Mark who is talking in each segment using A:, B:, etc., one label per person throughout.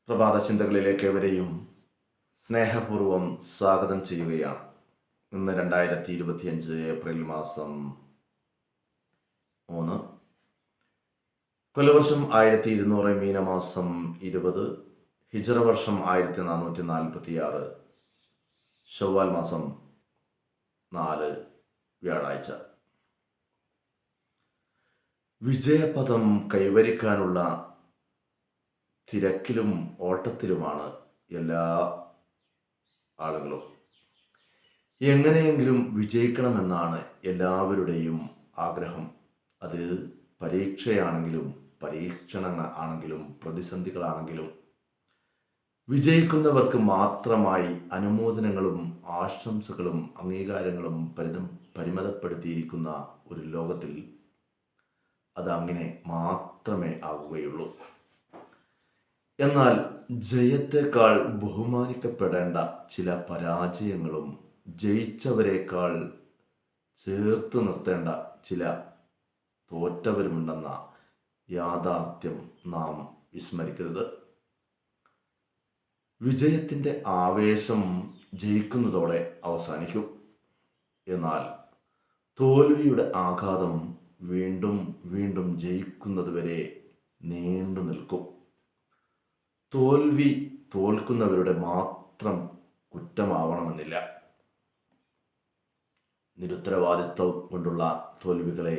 A: പ്രഭാത ചിന്തകളിലേക്ക് എവരെയും സ്നേഹപൂർവ്വം സ്വാഗതം ചെയ്യുകയാണ്. ഇന്ന് 2025 ഏപ്രിൽ മാസം 3, കൊല്ലവർഷം 1200, മീനമാസം 20, ഹിജറ വർഷം 1446, ശവ്വാൽ മാസം 4, വ്യാഴാഴ്ച. വിജയപദം കൈവരിക്കാനുള്ള തിരക്കിലും ഓട്ടത്തിലുമാണ് എല്ലാ ആളുകളും. എങ്ങനെയെങ്കിലും വിജയിക്കണമെന്നാണ് എല്ലാവരുടെയും ആഗ്രഹം. അത് പരീക്ഷയാണെങ്കിലും പരീക്ഷണങ്ങൾ ആണെങ്കിലും പ്രതിസന്ധികളാണെങ്കിലും വിജയിക്കുന്നവർക്ക് മാത്രമായി അനുമോദനങ്ങളും ആശംസകളും അംഗീകാരങ്ങളും പരിമിതപ്പെടുത്തിയിരിക്കുന്ന ഒരു ലോകത്തിൽ അതങ്ങനെ മാത്രമേ ആകുകയുള്ളൂ. എന്നാൽ ജയത്തേക്കാൾ ബഹുമാനിക്കപ്പെടേണ്ട ചില പരാജയങ്ങളും ജയിച്ചവരെക്കാൾ ചേർത്ത് നിർത്തേണ്ട ചില തോറ്റവരുമുണ്ടെന്ന യാഥാർത്ഥ്യം നാം വിസ്മരിക്കരുത്. വിജയത്തിൻ്റെ ആവേശം ജയിക്കുന്നതോടെ അവസാനിക്കും. എന്നാൽ തോൽവിയുടെ ആഘാതം വീണ്ടും വീണ്ടും ജയിക്കുന്നതുവരെ നീണ്ടു നിൽക്കും. തോൽവി തോൽക്കുന്നവരുടെ മാത്രം കുറ്റമാവണമെന്നില്ല. നിരുത്തരവാദിത്വം കൊണ്ടുള്ള തോൽവികളെ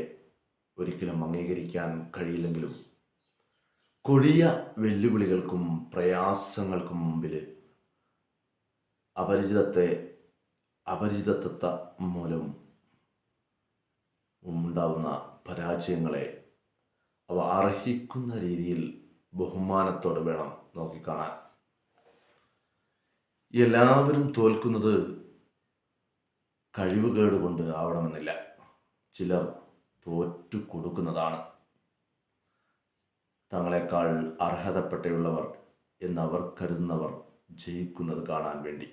A: ഒരിക്കലും അംഗീകരിക്കാൻ കഴിയില്ലെങ്കിലും കൊടിയ വെല്ലുവിളികൾക്കും പ്രയാസങ്ങൾക്കും മുമ്പിൽ അപരിചിതത്വ മൂലം ഉണ്ടാവുന്ന പരാജയങ്ങളെ അവ അർഹിക്കുന്ന രീതിയിൽ ബഹുമാനത്തോടെ വേണം നോക്കിക്കാണാൻ. എല്ലാവരും തോൽക്കുന്നത് കഴിവുകേട് കൊണ്ട് ആവണമെന്നില്ല. ചിലർ തോറ്റു കൊടുക്കുന്നതാണ്. തങ്ങളെക്കാൾ അർഹതപ്പെട്ടുള്ളവർ എന്നവർ കരുതുന്നവർ ജയിക്കുന്നത് കാണാൻ വേണ്ടി.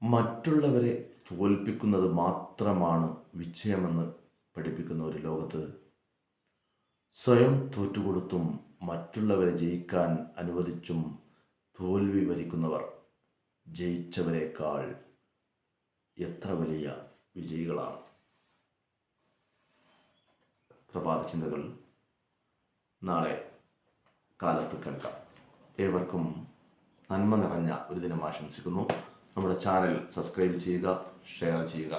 A: മറ്റുള്ളവരെ തോൽപ്പിക്കുന്നത് മാത്രമാണ് വിജയമെന്ന് പഠിപ്പിക്കുന്ന ഒരു ലോകത്ത് സ്വയം തോറ്റുകൊടുത്തും മറ്റുള്ളവരെ ജയിക്കാൻ അനുവദിച്ചും തോൽവി വരിക്കുന്നവർ ജയിച്ചവരെക്കാൾ എത്ര വലിയ വിജയികളാണ്. പ്രഭാത ചിന്തകൾ നാളെ കാലത്ത് കേൾക്കാം. ഏവർക്കും നന്മ നിറഞ്ഞ ഒരു ദിനം ആശംസിക്കുന്നു. നമ്മുടെ ചാനൽ സബ്സ്ക്രൈബ് ചെയ്യുക, ഷെയർ ചെയ്യുക.